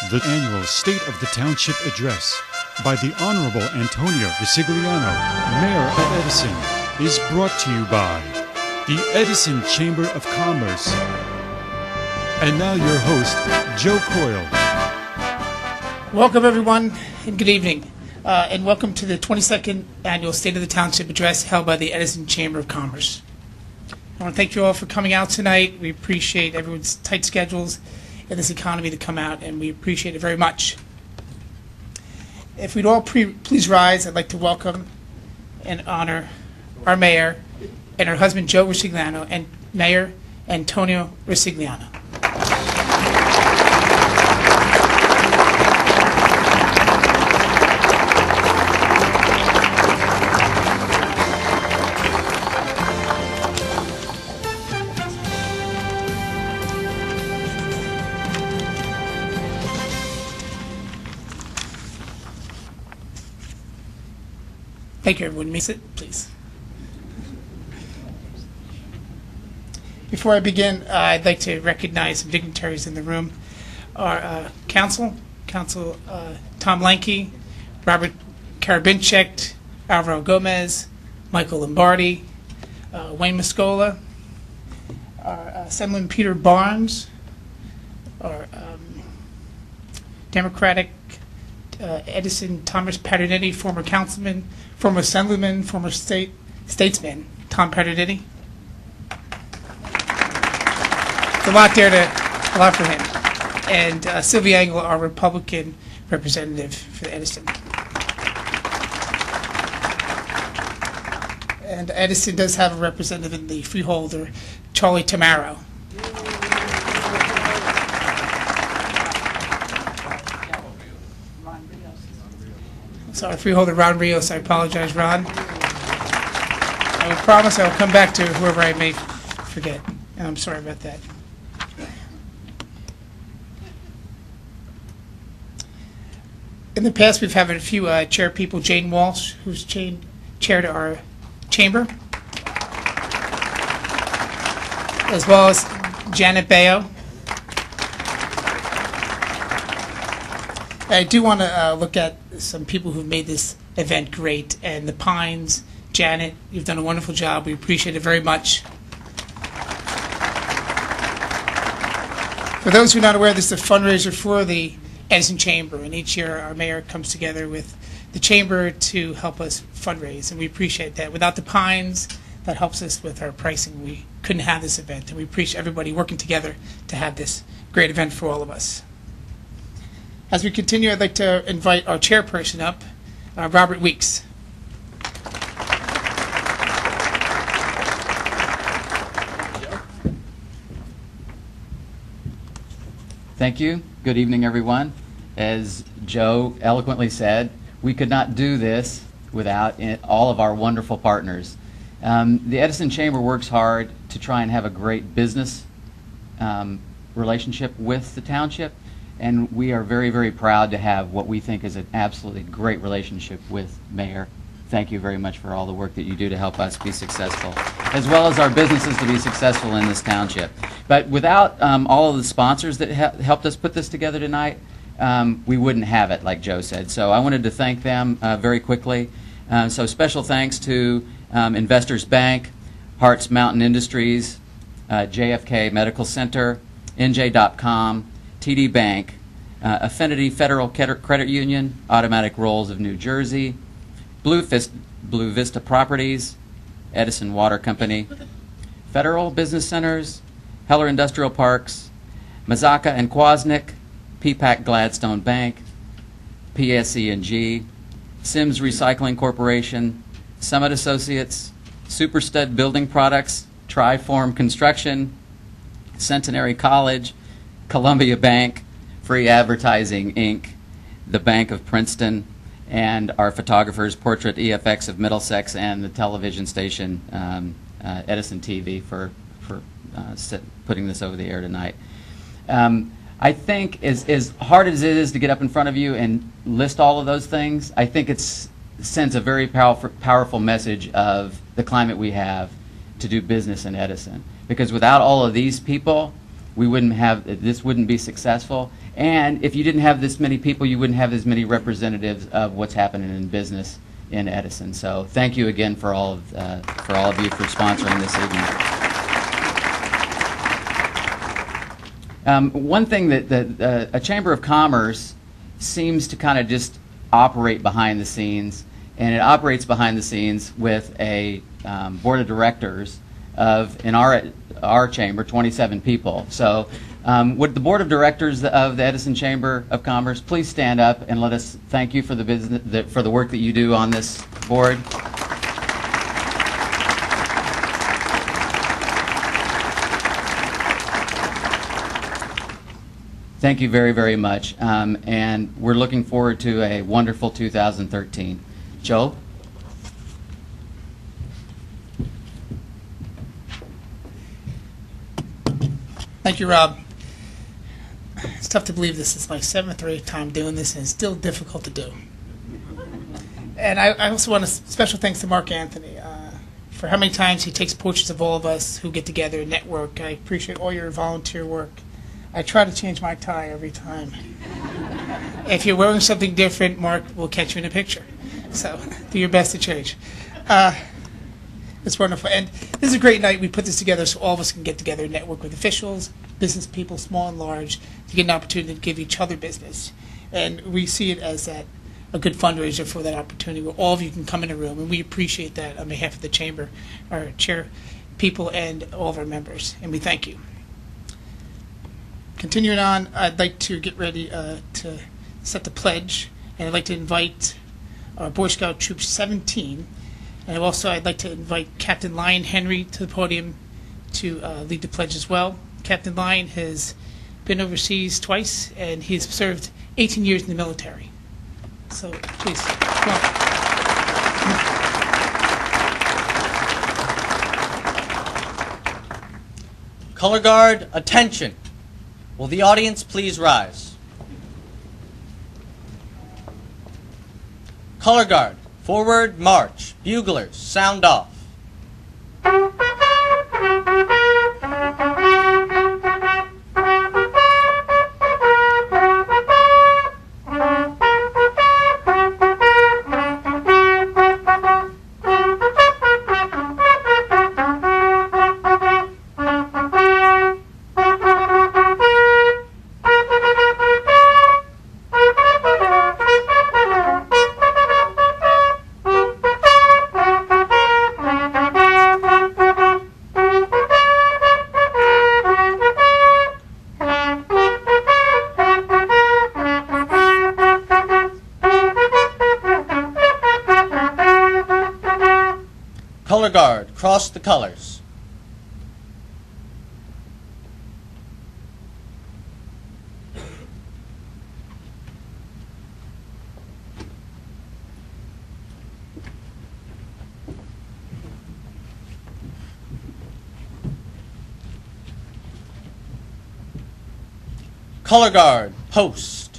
The annual State of the Township Address by the Honorable Antonio Resigliano, Mayor of Edison, is brought to you by the Edison Chamber of Commerce. And now your host, Joe Coyle. Welcome everyone, and good evening, and welcome to the 22nd Annual State of the Township Address held by the Edison Chamber of Commerce. I want to thank you all for coming out tonight. We appreciate everyone's tight schedules in this economy to come out, and we appreciate it very much. If we'd all please rise, I'd like to welcome and honor our mayor and her husband Joe Resigliano and Mayor Antonio Resigliano. Thank you, everyone. May sit, please. Before I begin, I'd like to recognize some dignitaries in the room. Our Council Tom Lanke, Robert Karabinchek, Alvaro Gomez, Michael Lombardi, Wayne Muscola, our Assemblyman Peter Barnes, our Democratic Edison Thomas Paternetti, former councilman, former assemblyman, former statesman, Tom Paternetti. It's a lot for him. And Sylvia Engel, our Republican representative for Edison. And Edison does have a representative in the freeholder, Charlie Tamaro. Sorry, freeholder Ron Rios. I apologize, Ron. I will promise I will come back to whoever I may forget, and I'm sorry about that. In the past, we've had a few chair people. Jane Walsh, who's chaired our chamber, as well as Janet Bayo. I do want to look at some people who've made this event great, and the Pines. Janet, you've done a wonderful job. We appreciate it very much. For those who are not aware, this is a fundraiser for the Edison Chamber, and each year our mayor comes together with the chamber to help us fundraise, and we appreciate that. Without the Pines, that helps us with our pricing. We couldn't have this event, and we appreciate everybody working together to have this great event for all of us. As we continue, I'd like to invite our chairperson up, Robert Weeks. Thank you. Good evening, everyone. As Joe eloquently said, we could not do this without all of our wonderful partners. The Edison Chamber works hard to try and have a great business relationship with the township, and we are very, very proud to have what we think is an absolutely great relationship with Mayor. Thank you very much for all the work that you do to help us be successful, as well as our businesses to be successful in this township. But without all of the sponsors that helped us put this together tonight, we wouldn't have it, like Joe said. So I wanted to thank them very quickly. So special thanks to Investors Bank, Hart's Mountain Industries, JFK Medical Center, NJ.com, TD Bank, Affinity Federal Credit Union, Automatic Rolls of New Jersey, Blue Vista Properties, Edison Water Company, Federal Business Centers, Heller Industrial Parks, Mazaka and Kwasnick, PPAC Gladstone Bank, PSE&G, Sims Recycling Corporation, Summit Associates, Superstud Building Products, Triform Construction, Centenary College, Columbia Bank, Free Advertising, Inc., the Bank of Princeton, and our photographers, Portrait EFX of Middlesex, and the television station Edison TV for putting this over the air tonight. I think as hard as it is to get up in front of you and list all of those things, I think it sends a very powerful message of the climate we have to do business in Edison. Because without all of these people, this wouldn't be successful. And if you didn't have this many people, you wouldn't have as many representatives of what's happening in business in Edison. So thank you again for all of you for sponsoring this evening. One thing that a Chamber of Commerce seems to kind of just operate behind the scenes, and it operates behind the scenes with a board of directors of, in our chamber, 27 people. So would the board of directors of the Edison Chamber of Commerce please stand up and let us thank you for the work that you do on this board. Thank you very, very much. And we're looking forward to a wonderful 2013. Joe? Thank you, Rob. It's tough to believe this is my 7th or 8th time doing this, and it's still difficult to do. And I also want a special thanks to Mark Anthony for how many times he takes portraits of all of us who get together and network. I appreciate all your volunteer work. I try to change my tie every time. If you're wearing something different, Mark will catch you in a picture. So do your best to change. It's wonderful. And this is a great night. We put this together so all of us can get together and network with officials, business people, small and large, to get an opportunity to give each other business. And we see it as a good fundraiser for that opportunity where all of you can come in a room. And we appreciate that on behalf of the Chamber, our chair people, and all of our members. And we thank you. Continuing on, I'd like to get ready to set the pledge. And I'd like to invite our Boy Scout Troop 17. And also, I'd like to invite Captain Lyon Henry to the podium to lead the pledge as well. Captain Lyon has been overseas twice, and he's served 18 years in the military. So, please, come on. Color Guard, attention. Will the audience please rise? Color Guard, forward march. Buglers, sound off. Color Guard, cross the colors. Color Guard, post.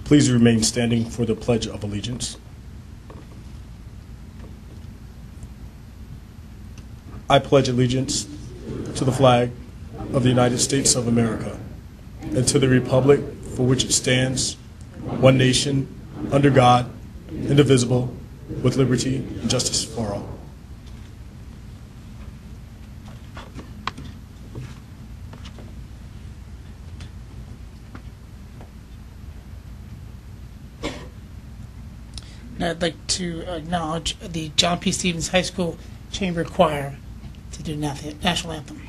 Please remain standing for the Pledge of Allegiance. I pledge allegiance to the flag of the United States of America and to the republic for which it stands, one nation, under God, indivisible, with liberty and justice for all. And I'd like to acknowledge the John P. Stevens High School Chamber Choir to do national anthem.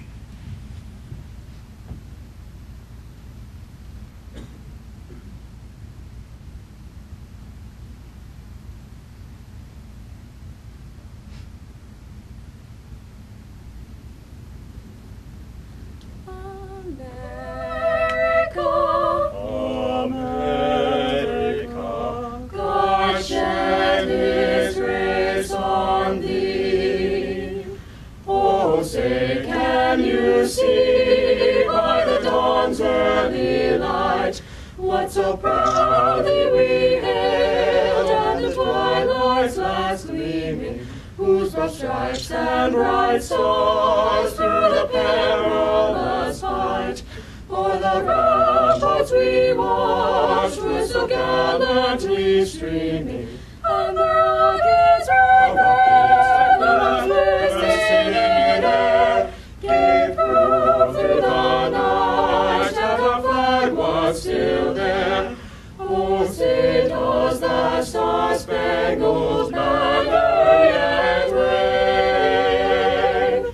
See by the dawn's early light what so proudly we hailed, and the twilight's last gleaming, whose broad stripes and bright stars through the perilous fight o'er the ramparts we watched were so gallantly streaming, and the rockets red banners bursting in air gave proof through the night that our flag was still there. Oh, say does that star-spangled banner yet wave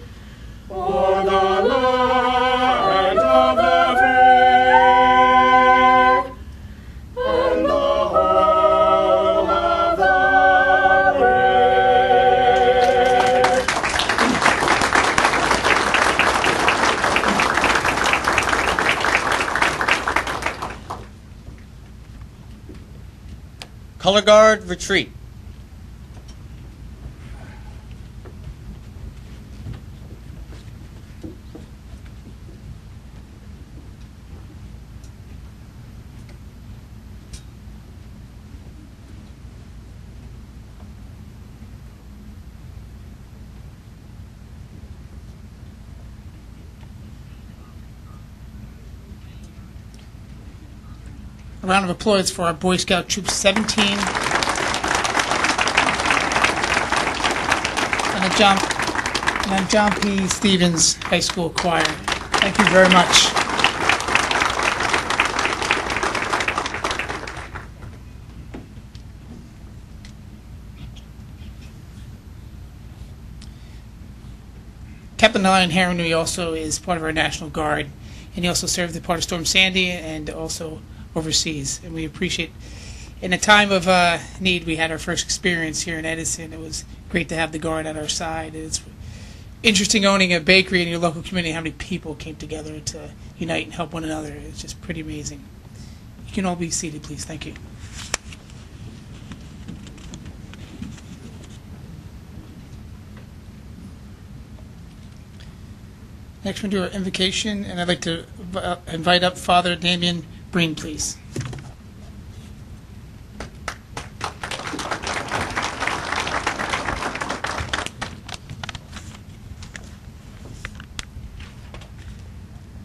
o'er the land of the free and the whole of the brave. Color Guard, retreat. A round of applause for our Boy Scout Troop 17 and the John P. Stevens High School Choir. Thank you very much. Captain Lion Harron also is part of our National Guard, and he also served the part of Storm Sandy and also overseas. And we appreciate, in a time of need, we had our first experience here in Edison. It was great to have the Guard at our side. It's interesting owning a bakery in your local community, how many people came together to unite and help one another. It's just pretty amazing. You can all be seated, please. Thank you. Next, we'll do our invocation, and I'd like to invite up Father Damien Breen, please.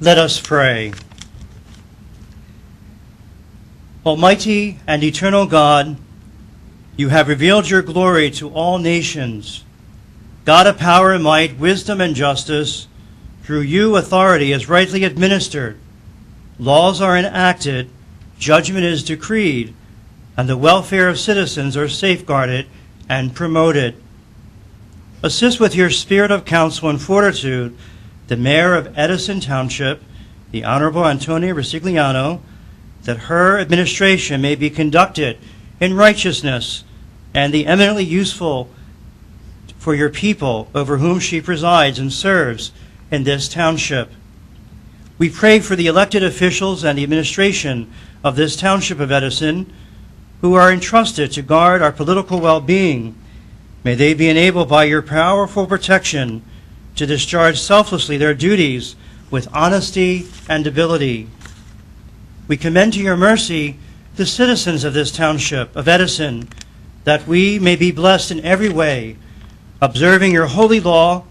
Let us pray. Almighty and eternal God, you have revealed your glory to all nations. God of power and might, wisdom and justice, through you authority is rightly administered, laws are enacted, judgment is decreed, and the welfare of citizens are safeguarded and promoted. Assist with your spirit of counsel and fortitude the Mayor of Edison Township, the Honorable Antonia Resigliano, that her administration may be conducted in righteousness and the eminently useful for your people over whom she presides and serves in this township. We pray for the elected officials and the administration of this township of Edison who are entrusted to guard our political well-being. May they be enabled by your powerful protection to discharge selflessly their duties with honesty and ability. We commend to your mercy the citizens of this township of Edison, that we may be blessed in every way, observing your holy law,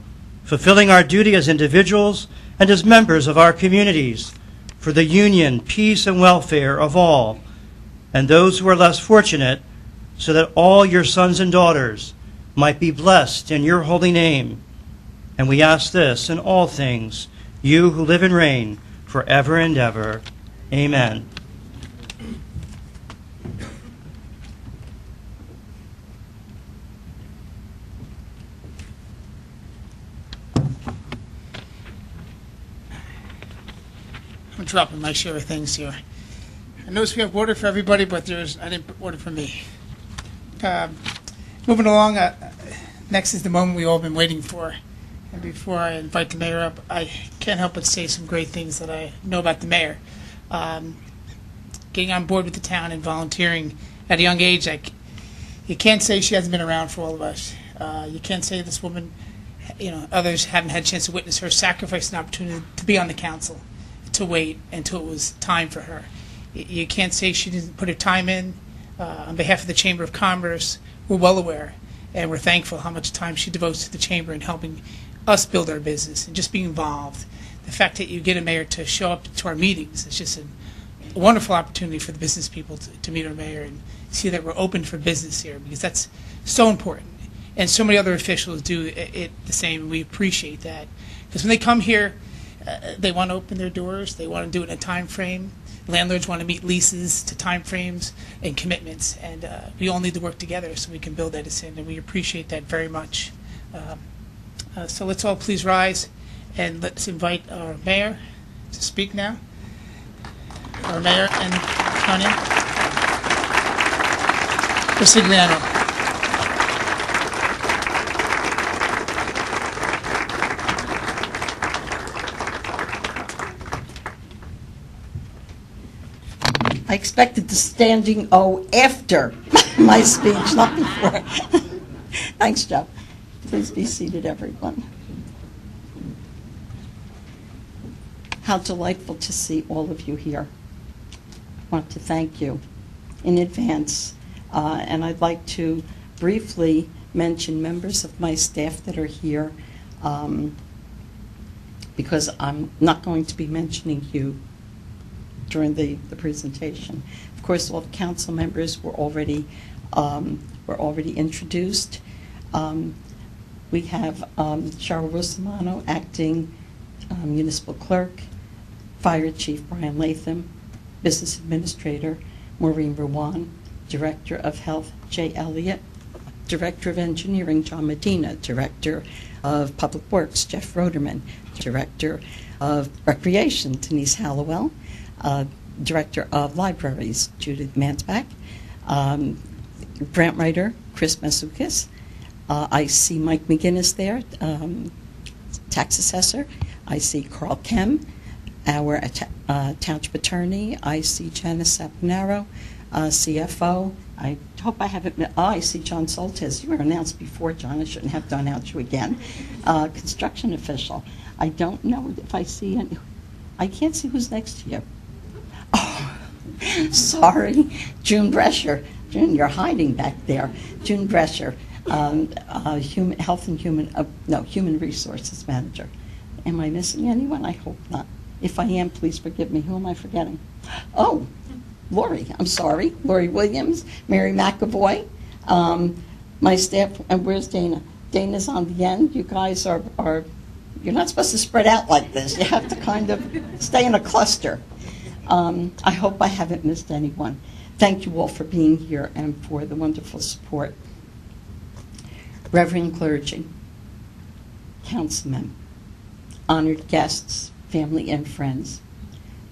fulfilling our duty as individuals and as members of our communities for the union, peace, and welfare of all, and those who are less fortunate, so that all your sons and daughters might be blessed in your holy name. And we ask this in all things, you who live and reign forever and ever. Amen. I'm dropping my share of things here. I notice we have water for everybody, but I didn't put water for me. Moving along, next is the moment we've all been waiting for. And before I invite the mayor up, I can't help but say some great things that I know about the mayor. Getting on board with the town and volunteering at a young age, you can't say she hasn't been around for all of us. You can't say this woman, others haven't had a chance to witness her sacrifice and opportunity to be on the council, to wait until it was time for her. You can't say she didn't put her time in. On behalf of the Chamber of Commerce, we're well aware, and we're thankful how much time she devotes to the Chamber in helping us build our business and just being involved. The fact that you get a mayor to show up to our meetings is just a wonderful opportunity for the business people to meet our mayor and see that we're open for business here, because that's so important. And so many other officials do it the same, and we appreciate that. Because when they come here, they want to open their doors, they want to do it in a time frame. Landlords want to meet leases to time frames and commitments, and we all need to work together so we can build Edison, and we appreciate that very much. So let's all please rise, and let's invite our mayor to speak now. Our mayor and Tanya Resigliano. I expected the standing O after my speech, not before. Thanks, Joe. Please be seated, everyone. How delightful to see all of you here. I want to thank you in advance, and I'd like to briefly mention members of my staff that are here, because I'm not going to be mentioning you during the presentation. Of course, all the council members were already introduced. We have Cheryl Rosamano, acting municipal clerk, Fire Chief Brian Latham, Business Administrator Maureen Rowan, Director of Health Jay Elliott, Director of Engineering John Medina, Director of Public Works Jeff Roderman, Director of Recreation Denise Hallowell, Director of Libraries, Judith Mansbach, grant writer, Chris Masukis. I see Mike McGinnis there, tax assessor. I see Carl Kem, our township attorney. I see Janice Saponaro, CFO. I hope I haven't met, I see John Soltes. You were announced before, John. I shouldn't have done out you again. Construction official. I don't know if I see any. I can't see who's next to you. Oh, sorry. June Brescher. June, you're hiding back there. June Brescher, Human Resources Manager. Am I missing anyone? I hope not. If I am, please forgive me. Who am I forgetting? Oh, Lori. I'm sorry. Lori Williams, Mary McAvoy. My staff, and where's Dana? Dana's on the end. You guys are you're not supposed to spread out like this. You have to kind of stay in a cluster. I hope I haven't missed anyone. Thank you all for being here and for the wonderful support. Reverend clergy, councilmen, honored guests, family and friends,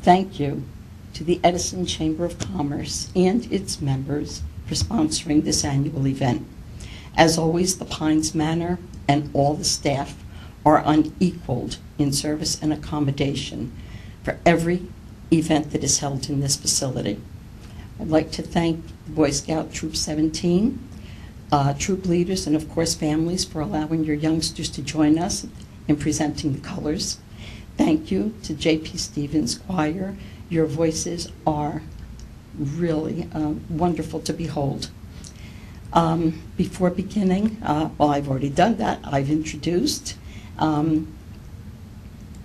thank you to the Edison Chamber of Commerce and its members for sponsoring this annual event. As always, the Pines Manor and all the staff are unequaled in service and accommodation for every event that is held in this facility. I'd like to thank the Boy Scout Troop 17, troop leaders, and of course families for allowing your youngsters to join us in presenting the colors. Thank you to J.P. Stevens Choir. Your voices are really wonderful to behold. Before beginning, well, I've already done that. I've introduced.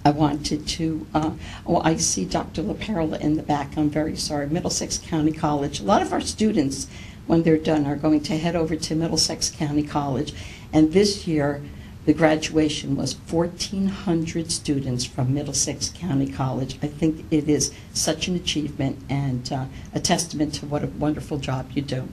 I wanted to, I see Dr. LaPerla in the back. I'm very sorry. Middlesex County College. A lot of our students, when they're done, are going to head over to Middlesex County College. And this year, the graduation was 1,400 students from Middlesex County College. I think it is such an achievement and a testament to what a wonderful job you do.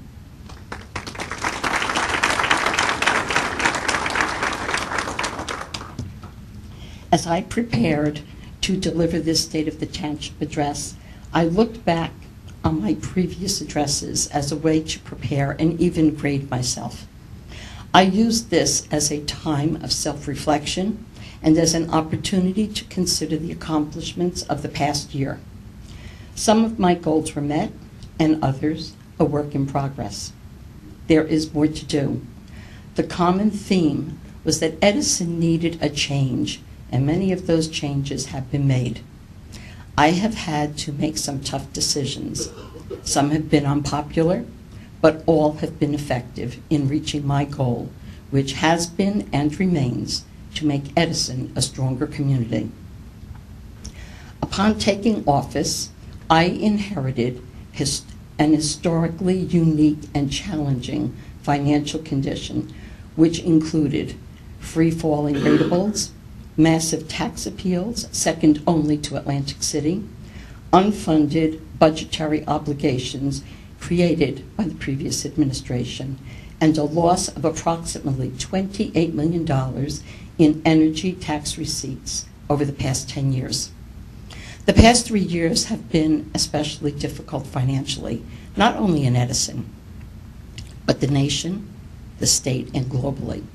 As I prepared to deliver this State of the Township address, I looked back on my previous addresses as a way to prepare and even grade myself. I used this as a time of self-reflection and as an opportunity to consider the accomplishments of the past year. Some of my goals were met, and others a work in progress. There is more to do. The common theme was that Edison needed a change, and many of those changes have been made. I have had to make some tough decisions. Some have been unpopular, but all have been effective in reaching my goal, which has been and remains to make Edison a stronger community. Upon taking office, I inherited an historically unique and challenging financial condition, which included free-falling ratables, massive tax appeals, second only to Atlantic City, unfunded budgetary obligations created by the previous administration, and a loss of approximately $28 million in energy tax receipts over the past 10 years. The past 3 years have been especially difficult financially, not only in Edison, but the nation, the state, and globally.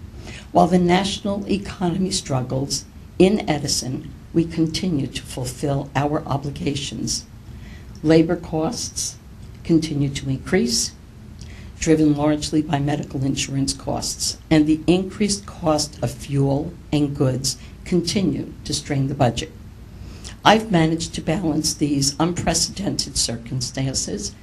While the national economy struggles, in Edison, we continue to fulfill our obligations. Labor costs continue to increase, driven largely by medical insurance costs, and the increased cost of fuel and goods continue to strain the budget. I've managed to balance these unprecedented circumstances,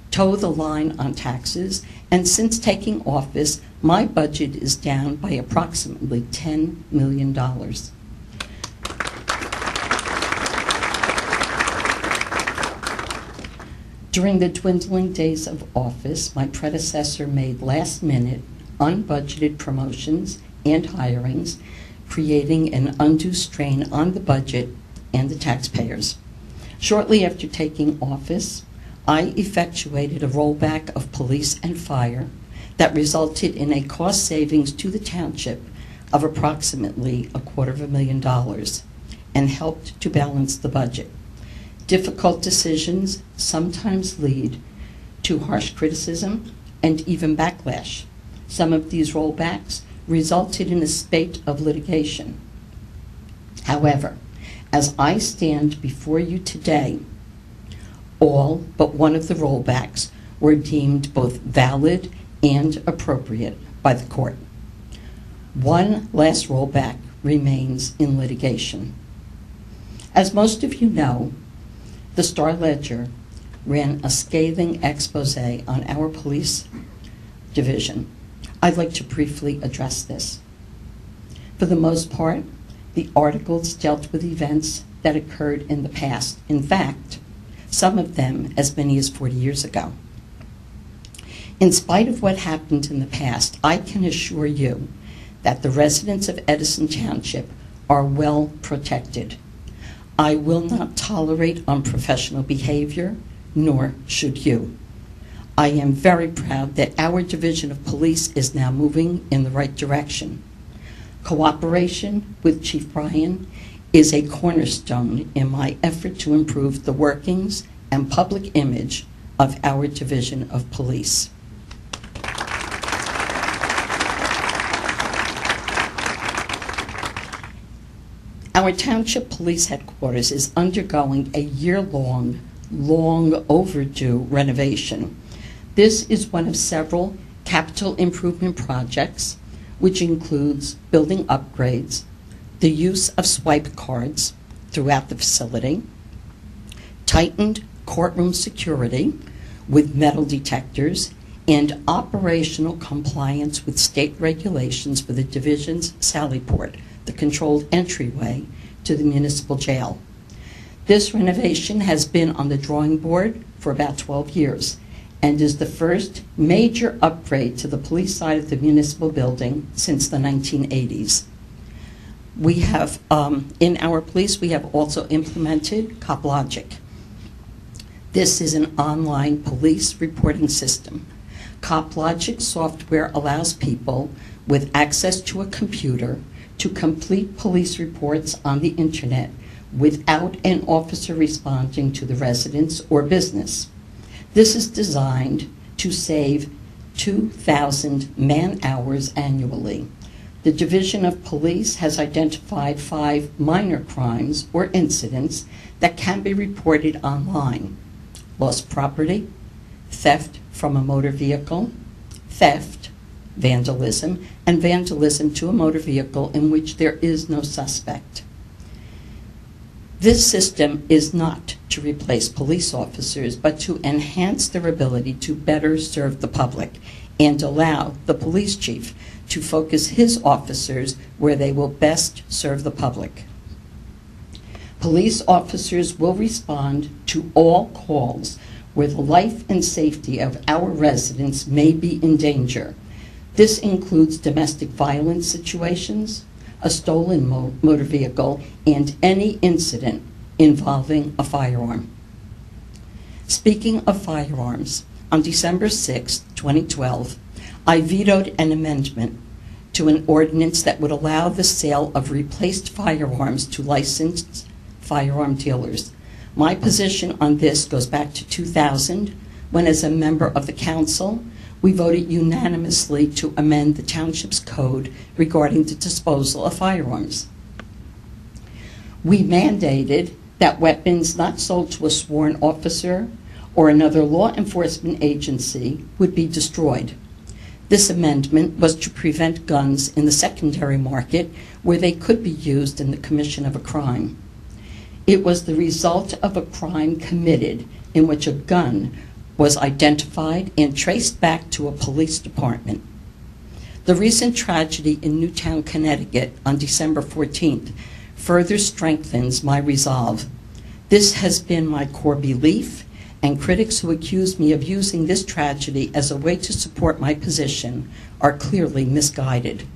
toe the line on taxes, and since taking office, my budget is down by approximately $10 million. During the dwindling days of office, my predecessor made last-minute, unbudgeted promotions and hirings, creating an undue strain on the budget and the taxpayers. Shortly after taking office, I effectuated a rollback of police and fire that resulted in a cost savings to the township of approximately $250,000 and helped to balance the budget. Difficult decisions sometimes lead to harsh criticism and even backlash. Some of these rollbacks resulted in a spate of litigation. However, as I stand before you today, all but one of the rollbacks were deemed both valid and appropriate by the court. One last rollback remains in litigation. As most of you know, the Star-Ledger ran a scathing expose on our police division. I'd like to briefly address this. For the most part, the articles dealt with events that occurred in the past. In fact, some of them as many as 40 years ago. In spite of what happened in the past, I can assure you that the residents of Edison Township are well protected. I will not tolerate unprofessional behavior, nor should you. I am very proud that our division of police is now moving in the right direction. Cooperation with Chief Bryan is a cornerstone in my effort to improve the workings and public image of our division of police. Our Township Police Headquarters is undergoing a year-long, long overdue renovation. This is one of several capital improvement projects, which includes building upgrades, the use of swipe cards throughout the facility, tightened courtroom security with metal detectors, and operational compliance with state regulations for the division's sally port, the controlled entryway to the municipal jail. This renovation has been on the drawing board for about 12 years and is the first major upgrade to the police side of the municipal building since the 1980s. We have, in our police, we have also implemented CopLogic. This is an online police reporting system. CopLogic software allows people with access to a computer to complete police reports on the internet without an officer responding to the residence or business. This is designed to save 2,000 man-hours annually. The Division of Police has identified 5 minor crimes or incidents that can be reported online: lost property, theft from a motor vehicle, theft, vandalism, and vandalism to a motor vehicle in which there is no suspect. This system is not to replace police officers, but to enhance their ability to better serve the public and allow the police chief to focus his officers where they will best serve the public. Police officers will respond to all calls where the life and safety of our residents may be in danger. This includes domestic violence situations, a stolen motor vehicle, and any incident involving a firearm. Speaking of firearms, on December 6, 2012, I vetoed an amendment to an ordinance that would allow the sale of replaced firearms to licensed firearm dealers. My position on this goes back to 2000, when as a member of the council, we voted unanimously to amend the township's code regarding the disposal of firearms. We mandated that weapons not sold to a sworn officer or another law enforcement agency would be destroyed. This amendment was to prevent guns in the secondary market where they could be used in the commission of a crime. It was the result of a crime committed in which a gun was identified and traced back to a police department. The recent tragedy in Newtown, Connecticut on December 14th further strengthens my resolve. This has been my core belief, and critics who accuse me of using this tragedy as a way to support my position are clearly misguided.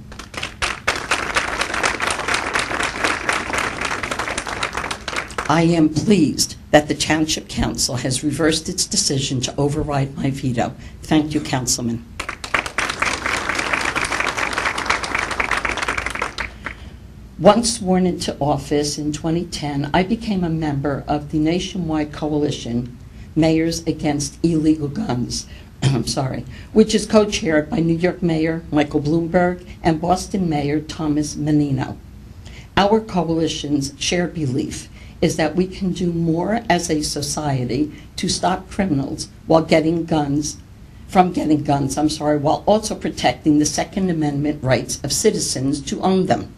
I am pleased that the Township Council has reversed its decision to override my veto. Thank you, Councilman. Once sworn into office in 2010, I became a member of the nationwide coalition, Mayors Against Illegal Guns, which is co-chaired by New York Mayor Michael Bloomberg and Boston Mayor Thomas Menino. Our coalition's shared belief is that we can do more as a society to stop criminals while while also protecting the Second Amendment rights of citizens to own them.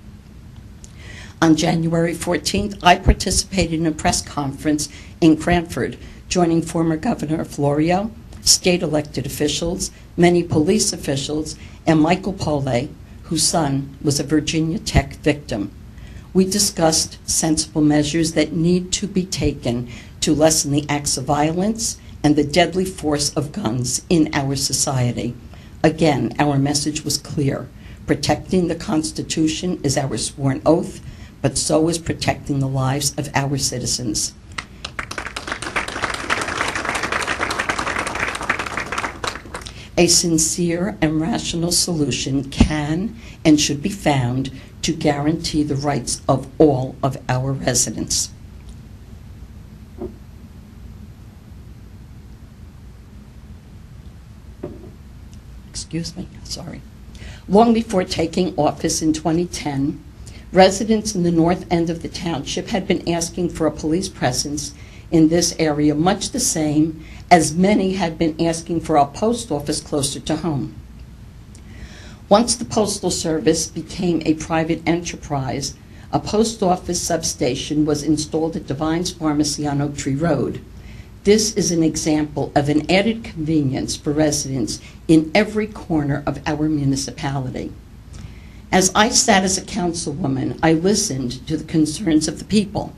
On January 14th, I participated in a press conference in Cranford, joining former Governor Florio, state elected officials, many police officials, and Michael Pole, whose son was a Virginia Tech victim. We discussed sensible measures that need to be taken to lessen the acts of violence and the deadly force of guns in our society. Again, our message was clear. Protecting the Constitution is our sworn oath, but so is protecting the lives of our citizens. A sincere and rational solution can and should be found to guarantee the rights of all of our residents. Excuse me, sorry. Long before taking office in 2010, residents in the north end of the township had been asking for a police presence in this area, much the same as many had been asking for a post office closer to home. Once the Postal Service became a private enterprise, a post office substation was installed at Divine's Pharmacy on Oak Tree Road. This is an example of an added convenience for residents in every corner of our municipality. As I sat as a councilwoman, I listened to the concerns of the people.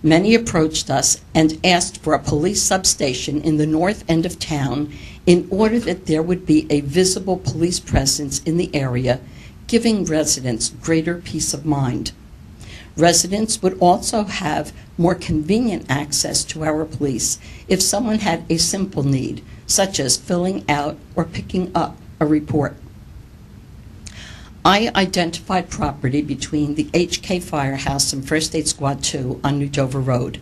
Many approached us and asked for a police substation in the north end of town in order that there would be a visible police presence in the area, giving residents greater peace of mind. Residents would also have more convenient access to our police if someone had a simple need, such as filling out or picking up a report. I identified property between the HK Firehouse and First Aid Squad 2 on New Dover Road.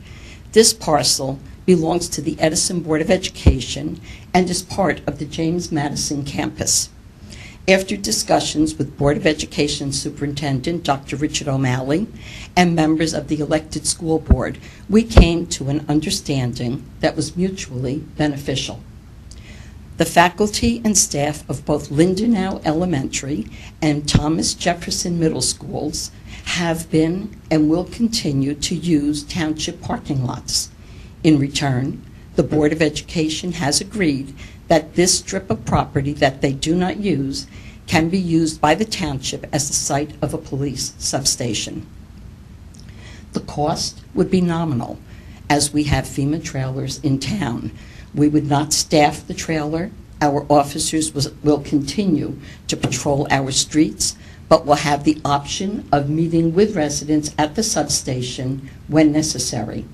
This parcel belongs to the Edison Board of Education and is part of the James Madison campus. After discussions with Board of Education Superintendent Dr. Richard O'Malley and members of the elected school board, we came to an understanding that was mutually beneficial. The faculty and staff of both Lindenau Elementary and Thomas Jefferson Middle Schools have been and will continue to use township parking lots. In return, the Board of Education has agreed that this strip of property that they do not use can be used by the township as the site of a police substation. The cost would be nominal, as we have FEMA trailers in town. We would not staff the trailer. Our officers will continue to patrol our streets, but will have the option of meeting with residents at the substation when necessary.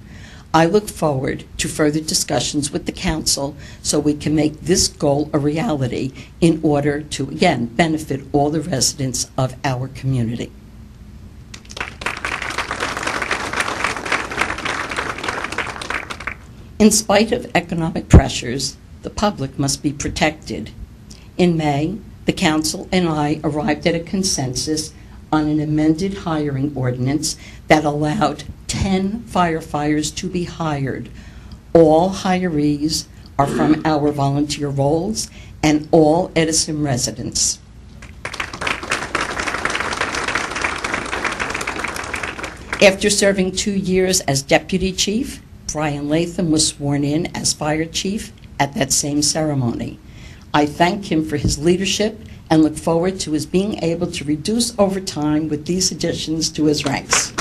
I look forward to further discussions with the council so we can make this goal a reality in order to, again, benefit all the residents of our community. In spite of economic pressures, the public must be protected. In May, the council and I arrived at a consensus on an amended hiring ordinance that allowed 10 firefighters to be hired. All hirees are from our volunteer roles and all Edison residents. After serving 2 years as deputy chief, Brian Latham was sworn in as fire chief at that same ceremony. I thank him for his leadership and look forward to his being able to reduce overtime with these additions to his ranks.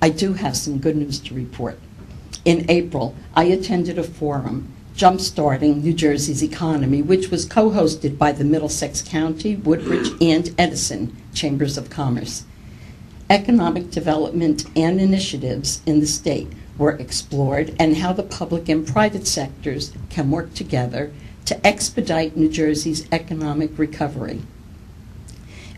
I do have some good news to report. In April, I attended a forum, Jumpstarting New Jersey's Economy, which was co-hosted by the Middlesex County, Woodbridge, and Edison Chambers of Commerce. Economic development and initiatives in the state were explored and how the public and private sectors can work together to expedite New Jersey's economic recovery.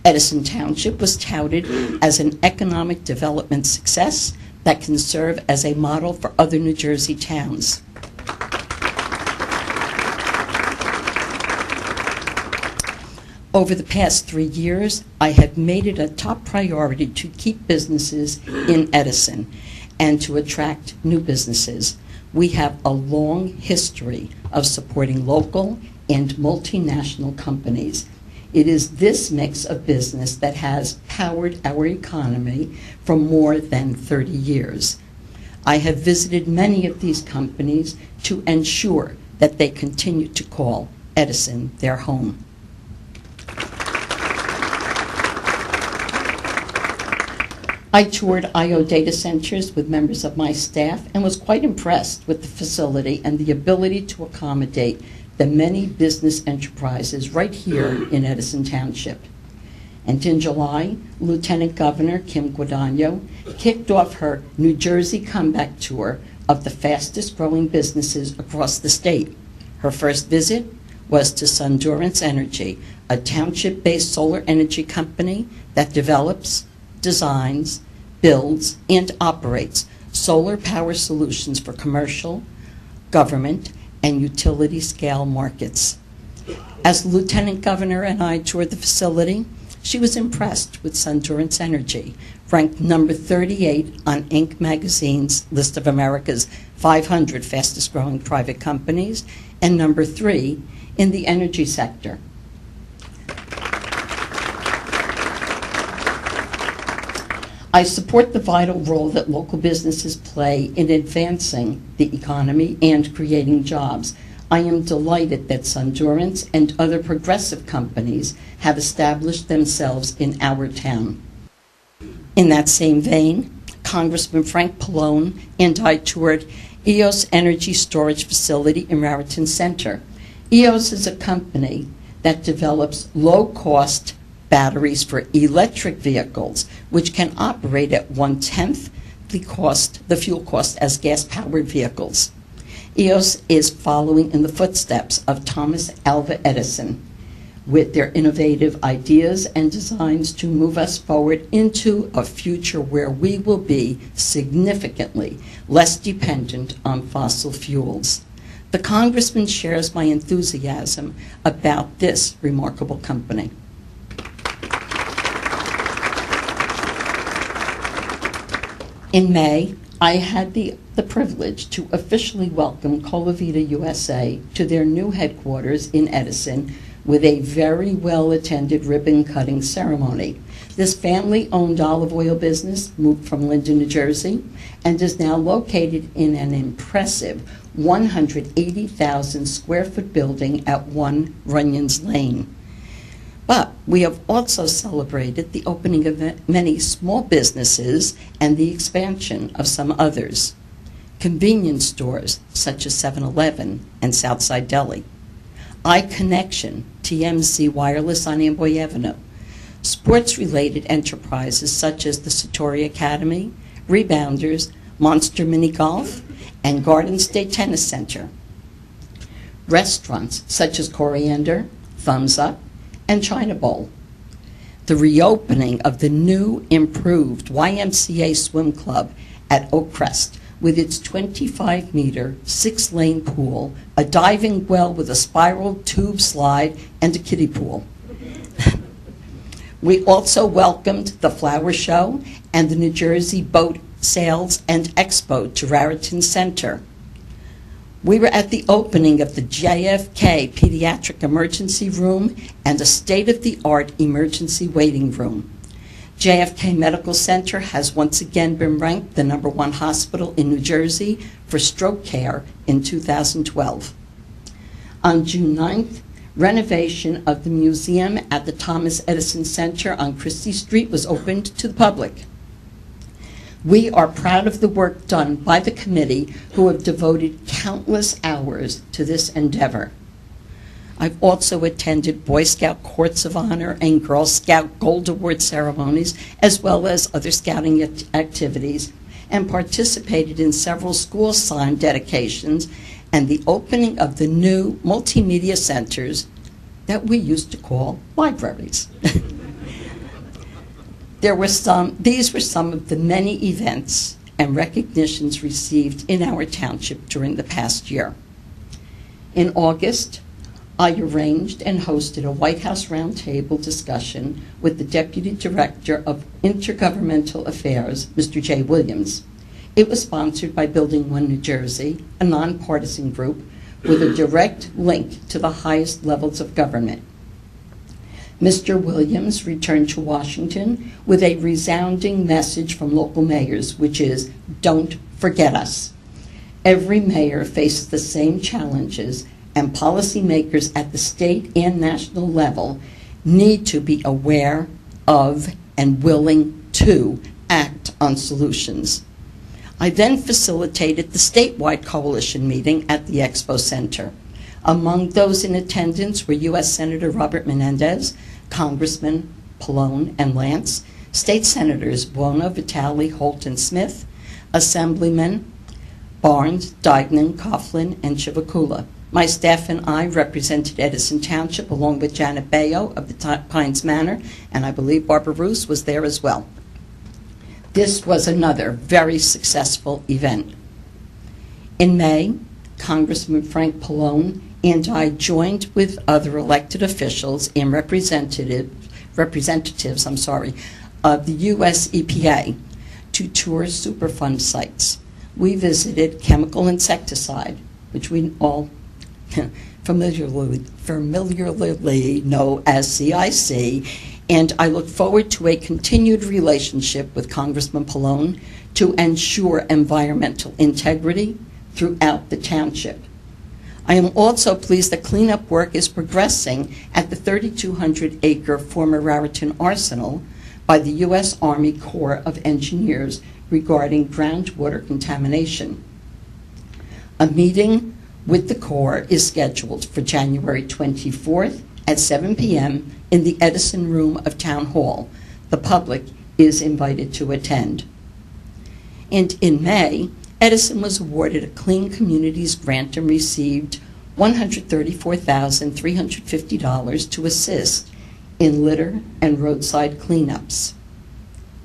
Edison Township was touted as an economic development success that can serve as a model for other New Jersey towns. Over the past 3 years, I have made it a top priority to keep businesses in Edison and to attract new businesses. We have a long history of supporting local and multinational companies. It is this mix of business that has powered our economy for more than 30 years. I have visited many of these companies to ensure that they continue to call Edison their home. I toured I/O data centers with members of my staff and was quite impressed with the facility and the ability to accommodate the many business enterprises right here in Edison Township. And in July, Lieutenant Governor Kim Guadagno kicked off her New Jersey comeback tour of the fastest growing businesses across the state. Her first visit was to Sundurance Energy, a township-based solar energy company that develops, designs, builds, and operates solar power solutions for commercial, government, and utility-scale markets. As Lieutenant Governor and I toured the facility, she was impressed with Sundurance Energy, ranked number 38 on Inc. magazine's list of America's 500 fastest-growing private companies, and number 3 in the energy sector. I support the vital role that local businesses play in advancing the economy and creating jobs. I am delighted that Sundurance and other progressive companies have established themselves in our town. In that same vein, Congressman Frank Pallone and I toured EOS Energy Storage Facility in Raritan Center. EOS is a company that develops low-cost batteries for electric vehicles, which can operate at 1/10 the fuel cost as gas-powered vehicles. EOS is following in the footsteps of Thomas Alva Edison with their innovative ideas and designs to move us forward into a future where we will be significantly less dependent on fossil fuels. The Congressman shares my enthusiasm about this remarkable company. In May, I had the privilege to officially welcome Colavita USA to their new headquarters in Edison with a very well-attended ribbon-cutting ceremony. This family-owned olive oil business moved from Linden, New Jersey, and is now located in an impressive 180,000 square foot building at 1 Runyon's Lane. But we have also celebrated the opening of many small businesses and the expansion of some others. Convenience stores such as 7-Eleven and Southside Deli. iConnection, TMC Wireless on Amboy Avenue. Sports-related enterprises such as the Satori Academy, Rebounders, Monster Mini Golf, and Garden State Tennis Center. Restaurants such as Coriander, Thumbs Up, and China Bowl. The reopening of the new, improved YMCA Swim Club at Oak Crest with its 25-meter, 6-lane pool, a diving well with a spiral tube slide, and a kiddie pool. We also welcomed the Flower Show and the New Jersey Boat Sales and Expo to Raritan Center. We were at the opening of the JFK Pediatric Emergency Room and a state-of-the-art emergency waiting room. JFK Medical Center has once again been ranked the #1 hospital in New Jersey for stroke care in 2012. On June 9th, renovation of the museum at the Thomas Edison Center on Christie Street was opened to the public. We are proud of the work done by the committee who have devoted countless hours to this endeavor. I've also attended Boy Scout Courts of Honor and Girl Scout Gold Award ceremonies, as well as other scouting activities, and participated in several school sign dedications and the opening of the new multimedia centers that we used to call libraries. These were some of the many events and recognitions received in our township during the past year. In August, I arranged and hosted a White House roundtable discussion with the Deputy Director of Intergovernmental Affairs, Mr. Jay Williams. It was sponsored by Building 1 New Jersey, a nonpartisan group with a direct link to the highest levels of government. Mr. Williams returned to Washington with a resounding message from local mayors, which is, don't forget us. Every mayor faces the same challenges, and policymakers at the state and national level need to be aware of and willing to act on solutions. I then facilitated the statewide coalition meeting at the Expo Center. Among those in attendance were U.S. Senator Robert Menendez, Congressman Pallone and Lance, State Senators Buono, Vitale, Holt, and Smith, Assemblymen Barnes, Dignan, Coughlin, and Chivakula. My staff and I represented Edison Township along with Janet Bayo of the Pines Manor, and I believe Barbara Roos was there as well. This was another very successful event. In May, Congressman Frank Pallone and I joined with other elected officials and representatives of the U.S. EPA to tour Superfund sites. We visited chemical insecticide, which we all familiarly know as CIC, and I look forward to a continued relationship with Congressman Pallone to ensure environmental integrity throughout the township. I am also pleased that cleanup work is progressing at the 3,200-acre former Raritan Arsenal by the U.S. Army Corps of Engineers regarding groundwater contamination. A meeting with the Corps is scheduled for January 24th at 7 p.m. in the Edison Room of Town Hall. The public is invited to attend. And in May, Edison was awarded a Clean Communities grant and received $134,350 to assist in litter and roadside cleanups.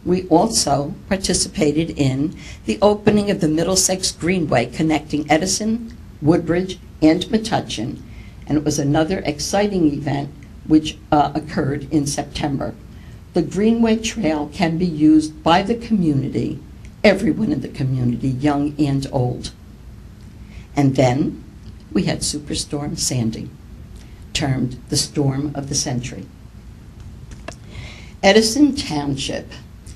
We also participated in the opening of the Middlesex Greenway connecting Edison, Woodbridge, and Metuchen, and it was another exciting event which occurred in September. The Greenway Trail can be used by the community everyone in the community, young and old. And then we had Superstorm Sandy, termed the storm of the century. Edison Township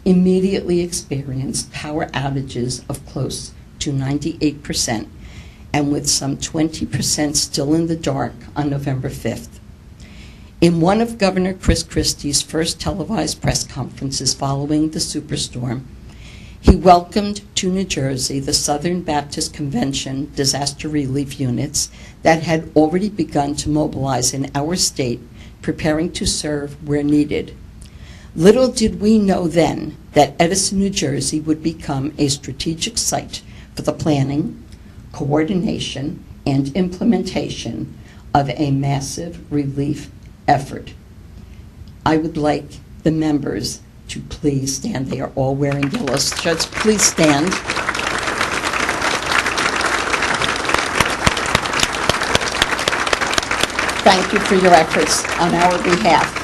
immediately experienced power outages of close to 98%, and with some 20% still in the dark on November 5th. In one of Governor Chris Christie's first televised press conferences following the superstorm, he welcomed to New Jersey the Southern Baptist Convention disaster relief units that had already begun to mobilize in our state, preparing to serve where needed. Little did we know then that Edison, New Jersey would become a strategic site for the planning, coordination, and implementation of a massive relief effort. I would like the members to please stand. They are all wearing yellow shirts. Please stand. Thank you for your efforts on our behalf.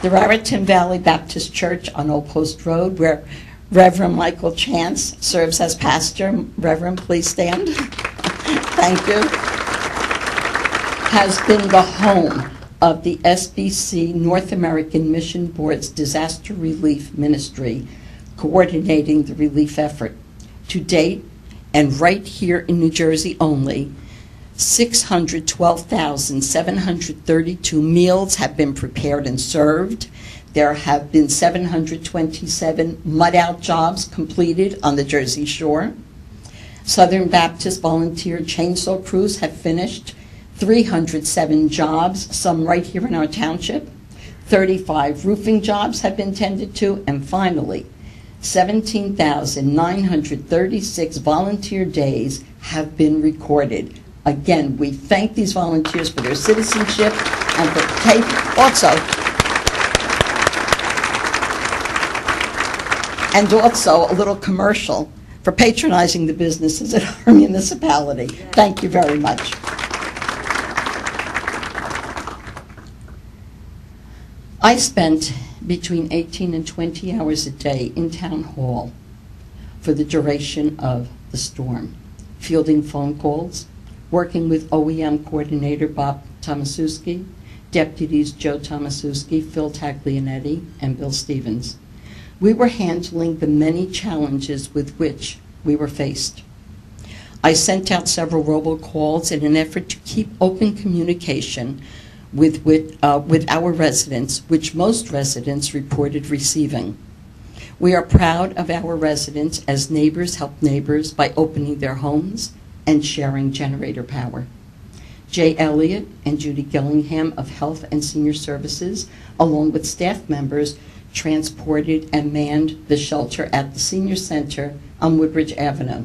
The Raritan Valley Baptist Church on Old Post Road, where Reverend Michael Chance serves as pastor. Reverend, please stand. Thank you. Has been the home of the SBC North American Mission Board's Disaster Relief Ministry, coordinating the relief effort. To date, and right here in New Jersey only, 612,732 meals have been prepared and served. There have been 727 mud-out jobs completed on the Jersey Shore. Southern Baptist volunteer chainsaw crews have finished 307 jobs, some right here in our township. 35 roofing jobs have been tended to, and finally, 17,936 volunteer days have been recorded. Again, we thank these volunteers for their citizenship and for also a little commercial for patronizing the businesses at our municipality. Thank you very much. I spent between 18 and 20 hours a day in Town Hall for the duration of the storm, fielding phone calls, working with OEM coordinator Bob Tomaszewski, deputies Joe Tomaszewski, Phil Taglianetti, and Bill Stevens. We were handling the many challenges with which we were faced. I sent out several robocalls in an effort to keep open communication with our residents, which most residents reported receiving. We are proud of our residents as neighbors help neighbors by opening their homes and sharing generator power. Jay Elliott and Judy Gillingham of Health and Senior Services, along with staff members, transported and manned the shelter at the Senior Center on Woodbridge Avenue.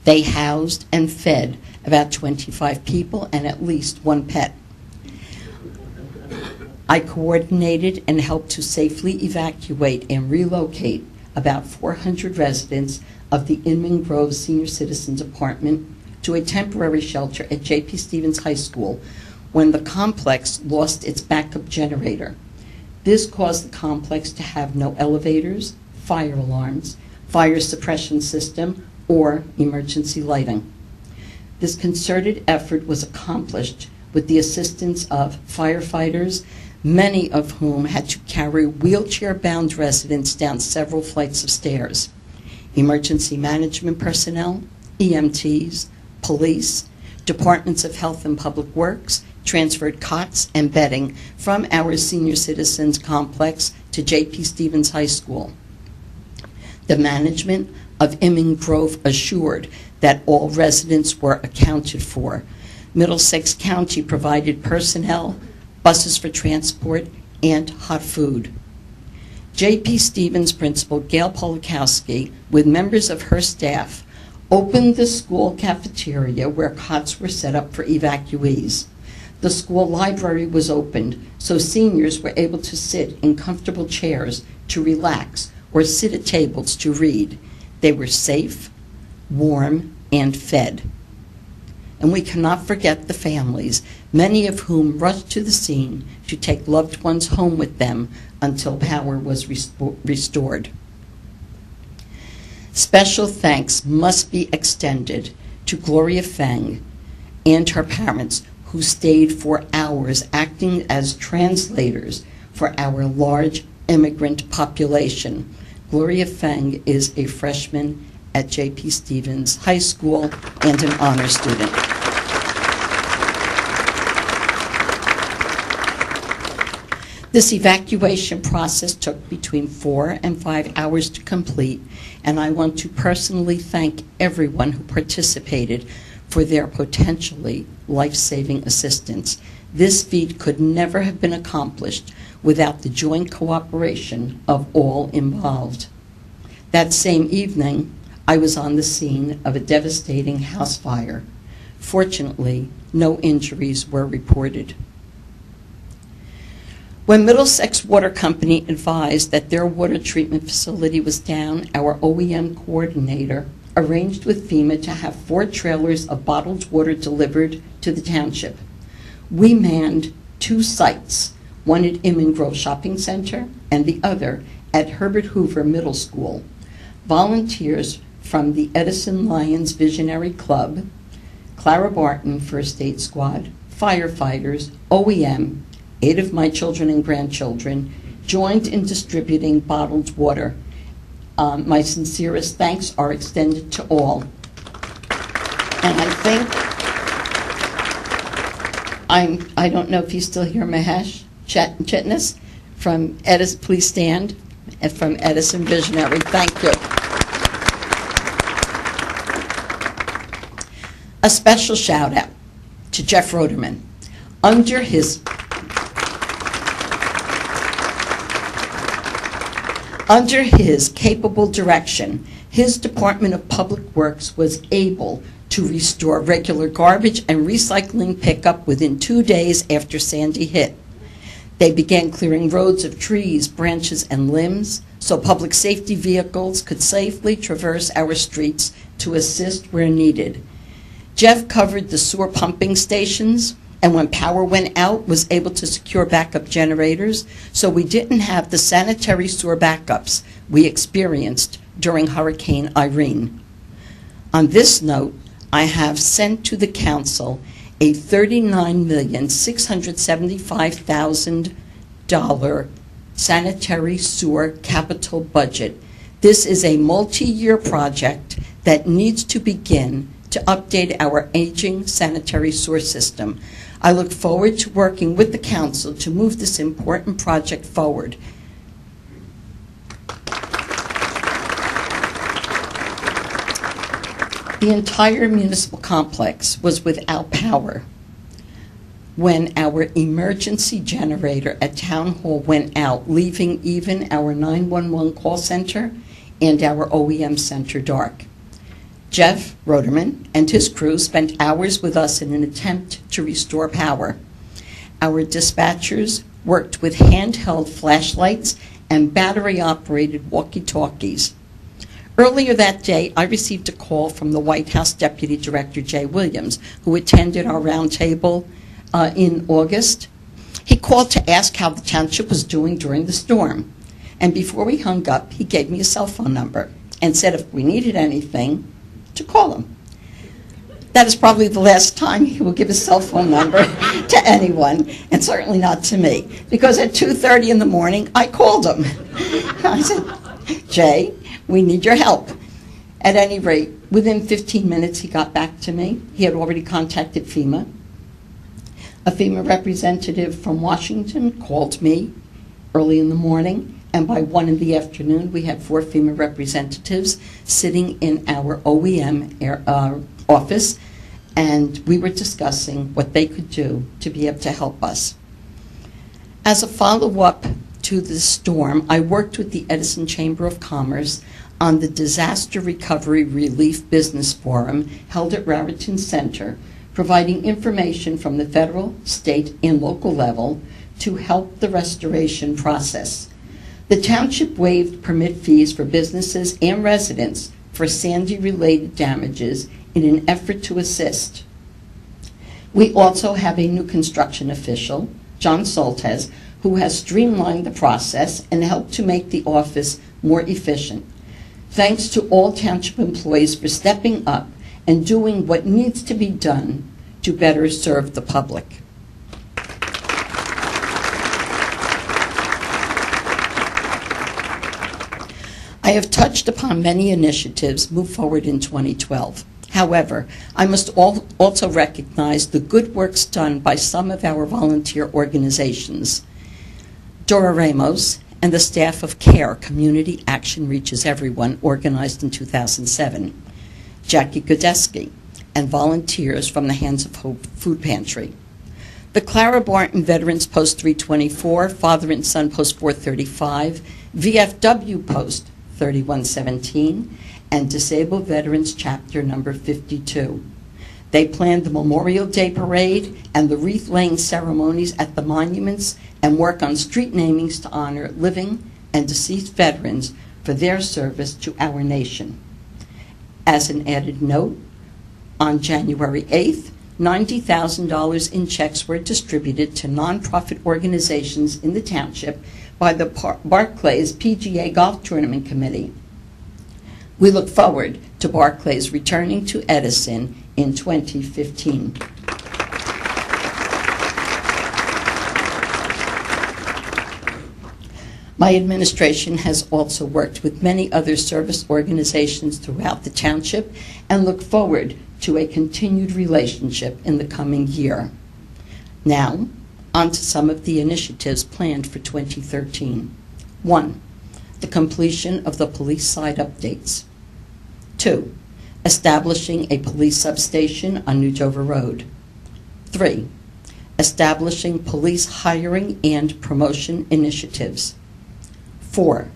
They housed and fed about 25 people and at least one pet. I coordinated and helped to safely evacuate and relocate about 400 residents of the Inman Grove Senior Citizens Apartment to a temporary shelter at J.P. Stevens High School when the complex lost its backup generator. This caused the complex to have no elevators, fire alarms, fire suppression system, or emergency lighting. This concerted effort was accomplished with the assistance of firefighters, many of whom had to carry wheelchair-bound residents down several flights of stairs, emergency management personnel, EMTs, police, departments of health and public works, transferred cots and bedding from our senior citizens complex to J.P. Stevens High School. The management of Inman Grove assured that all residents were accounted for. Middlesex County provided personnel, buses for transport, and hot food. J.P. Stevens principal Gail Polakowski, with members of her staff, opened the school cafeteria where cots were set up for evacuees. The school library was opened so seniors were able to sit in comfortable chairs to relax or sit at tables to read. They were safe, warm, and fed. And we cannot forget the families, many of whom rushed to the scene to take loved ones home with them until power was restored. Special thanks must be extended to Gloria Feng and her parents, who stayed for hours acting as translators for our large immigrant population. Gloria Feng is a freshman at J.P. Stevens High School and an honor student. This evacuation process took between 4 and 5 hours to complete, and I want to personally thank everyone who participated for their potentially life-saving assistance. This feat could never have been accomplished without the joint cooperation of all involved. That same evening, I was on the scene of a devastating house fire. Fortunately, no injuries were reported. When Middlesex Water Company advised that their water treatment facility was down, our OEM coordinator arranged with FEMA to have 4 trailers of bottled water delivered to the township. We manned 2 sites, one at Inman Grove Shopping Center and the other at Herbert Hoover Middle School. Volunteers from the Edison Lions Visionary Club, Clara Barton First Aid Squad, firefighters, OEM, 8 of my children and grandchildren joined in distributing bottled water. My sincerest thanks are extended to all. And I think, I don't know if he's still here, Mahesh Chitnis from Edison, please stand, and from Edison Visionary, thank you. A special shout out to Jeff Roderman. Under his capable direction, his Department of Public Works was able to restore regular garbage and recycling pickup within 2 days after Sandy hit. They began clearing roads of trees, branches, and limbs so public safety vehicles could safely traverse our streets to assist where needed. Jeff covered the sewer pumping stations, and when power went out, was able to secure backup generators, so we didn't have the sanitary sewer backups we experienced during Hurricane Irene. On this note, I have sent to the council a $39,675,000 sanitary sewer capital budget. This is a multi-year project that needs to begin to update our aging sanitary sewer system. I look forward to working with the council to move this important project forward. The entire municipal complex was without power when our emergency generator at Town Hall went out, leaving even our 911 call center and our OEM center dark. Jeff Roderman and his crew spent hours with us in an attempt to restore power. Our dispatchers worked with handheld flashlights and battery-operated walkie-talkies. Earlier that day, I received a call from the White House Deputy Director Jay Williams, who attended our roundtable in August. He called to ask how the township was doing during the storm. And before we hung up, he gave me a cell phone number and said if we needed anything, to call him. That is probably the last time he will give his cell phone number to anyone, and certainly not to me, because at 2:30 in the morning, I called him. I said, Jay, we need your help. At any rate, within 15 minutes, he got back to me. He had already contacted FEMA. A FEMA representative from Washington called me early in the morning, and by 1 in the afternoon, we had 4 FEMA representatives sitting in our OEM office, and we were discussing what they could do to be able to help us. As a follow-up to the storm, I worked with the Edison Chamber of Commerce on the Disaster Recovery Relief Business Forum held at Raritan Center, providing information from the federal, state, and local level to help the restoration process. The township waived permit fees for businesses and residents for Sandy-related damages in an effort to assist. We also have a new construction official, John Soltes, who has streamlined the process and helped to make the office more efficient. Thanks to all township employees for stepping up and doing what needs to be done to better serve the public. I have touched upon many initiatives moved forward in 2012. However, I must also recognize the good works done by some of our volunteer organizations. Dora Ramos and the staff of CARE, Community Action Reaches Everyone, organized in 2007. Jackie Godeski and volunteers from the Hands of Hope Food Pantry. The Clara Barton Veterans Post 324, Father and Son Post 435, VFW Post 3117, and Disabled Veterans Chapter number 52. They planned the Memorial Day Parade and the wreath-laying ceremonies at the monuments and work on street namings to honor living and deceased veterans for their service to our nation. As an added note, on January 8th, $90,000 in checks were distributed to nonprofit organizations in the township by the Barclays PGA Golf Tournament Committee. We look forward to Barclays returning to Edison in 2015. My administration has also worked with many other service organizations throughout the township and look forward to a continued relationship in the coming year. Now, on to some of the initiatives planned for 2013. 1. The completion of the police side updates. 2. Establishing a police substation on New Dover Road. 3. Establishing police hiring and promotion initiatives. 4.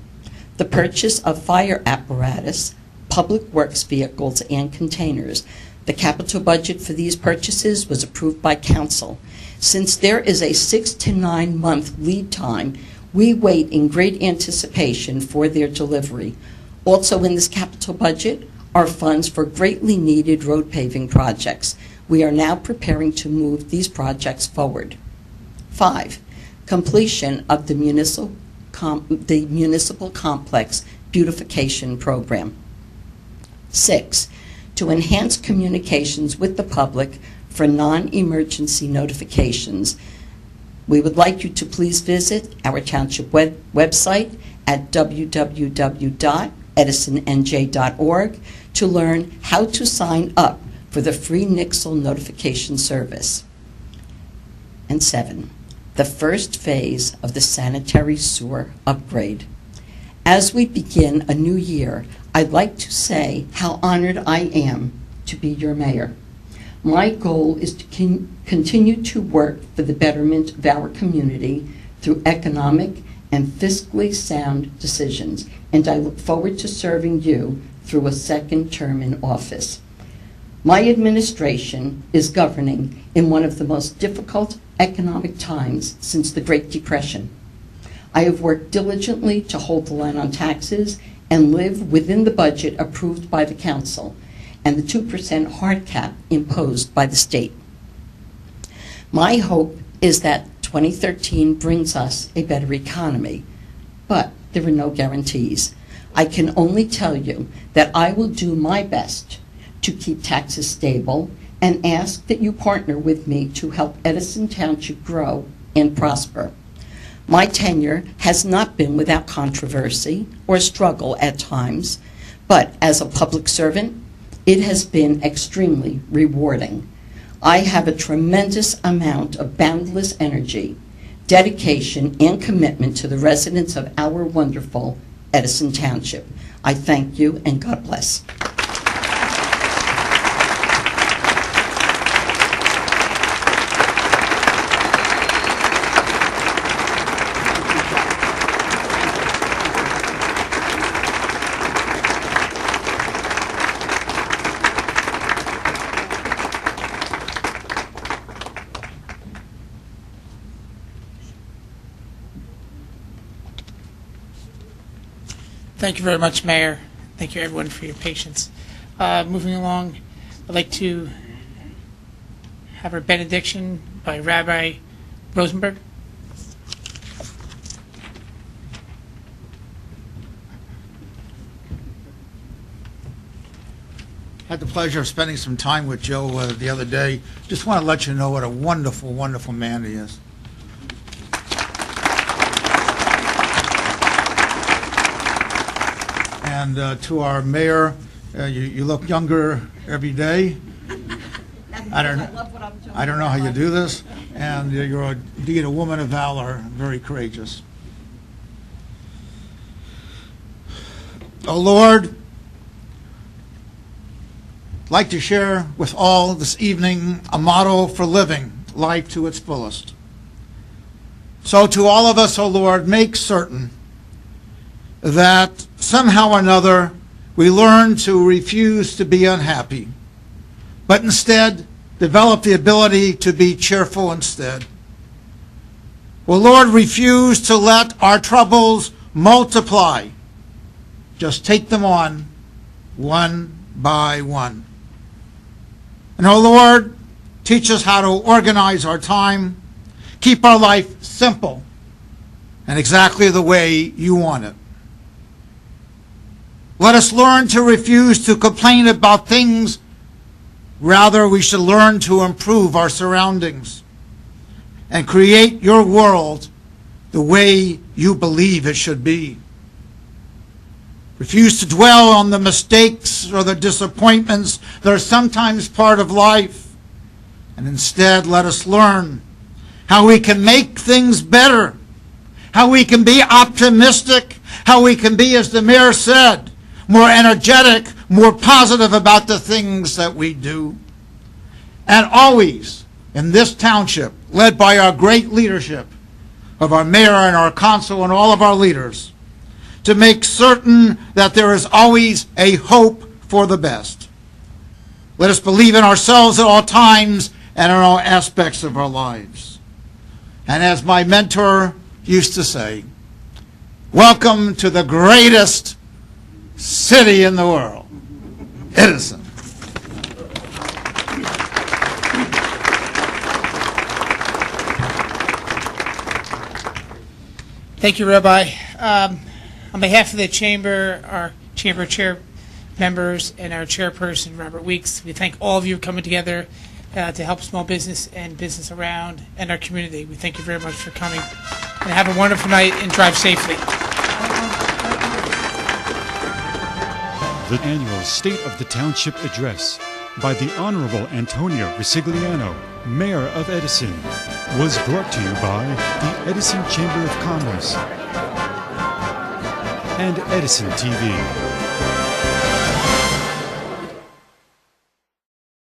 The purchase of fire apparatus, public works vehicles, and containers. The capital budget for these purchases was approved by council. Since there is a 6 to 9 month lead time, we wait in great anticipation for their delivery. Also in this capital budget are funds for greatly needed road paving projects. We are now preparing to move these projects forward. 5. Completion of the municipal complex beautification program. 6. To enhance communications with the public for non-emergency notifications. We would like you to please visit our township website at www.edisonnj.org to learn how to sign up for the free Nixle notification service. And 7. The first phase of the sanitary sewer upgrade. As we begin a new year, I'd like to say how honored I am to be your mayor. My goal is to continue to work for the betterment of our community through economic and fiscally sound decisions, and I look forward to serving you through a second term in office. My administration is governing in one of the most difficult economic times since the Great Depression. I have worked diligently to hold the line on taxes and live within the budget approved by the council and the 2% hard cap imposed by the state. My hope is that 2013 brings us a better economy, but there are no guarantees. I can only tell you that I will do my best to keep taxes stable and ask that you partner with me to help Edison Township grow and prosper. My tenure has not been without controversy or struggle at times, but as a public servant, it has been extremely rewarding. I have a tremendous amount of boundless energy, dedication, and commitment to the residents of our wonderful Edison Township. I thank you, and God bless. Thank you very much, Mayor. Thank you, everyone, for your patience. Moving along, I'd like to have our benediction by Rabbi Rosenberg. Had the pleasure of spending some time with Joe the other day. Just want to let you know what a wonderful, wonderful man he is. And to our mayor, you look younger every day. I don't know how you do this, and you're indeed a woman of valor, very courageous. Oh Lord, I'd like to share with all this evening a motto for living life to its fullest. So to all of us, oh Lord, make certain that somehow or another we learn to refuse to be unhappy, but instead develop the ability to be cheerful instead. Well, Lord, refuse to let our troubles multiply. Just take them on one by one. And, oh Lord, teach us how to organize our time, keep our life simple, and exactly the way you want it. Let us learn to refuse to complain about things. Rather, we should learn to improve our surroundings and create your world the way you believe it should be. Refuse to dwell on the mistakes or the disappointments that are sometimes part of life. And instead, let us learn how we can make things better, how we can be optimistic, how we can be, as the mayor said, more energetic, more positive about the things that we do. And always, in this township, led by our great leadership of our mayor and our council and all of our leaders, to make certain that there is always a hope for the best. Let us believe in ourselves at all times and in all aspects of our lives. And as my mentor used to say, welcome to the greatest city in the world, Edison. Thank you, Rabbi. On behalf of the Chamber, our Chamber Chair members, and our Chairperson, Robert Weeks, we thank all of you for coming together to help small business and business around and our community. We thank you very much for coming. And have a wonderful night and drive safely. The annual State of the Township Address by the Honorable Antonio Risigliano, Mayor of Edison, was brought to you by the Edison Chamber of Commerce and Edison TV.